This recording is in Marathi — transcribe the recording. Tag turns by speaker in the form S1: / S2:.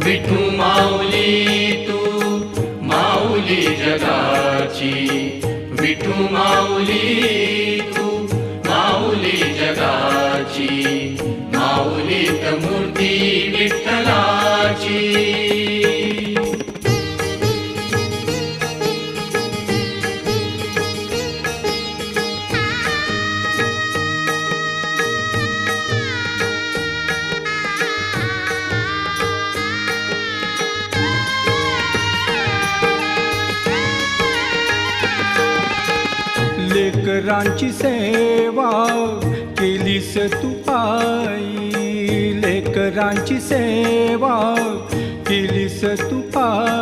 S1: विठू माऊली तू माऊली जगाची, विठू माऊली तू माऊली जगाची, माऊलीत मूर्ती विठ्ठलाची।
S2: लेकरांची सेवा केलीस तू आई, लेकरांची सेवा केलीस तू आई।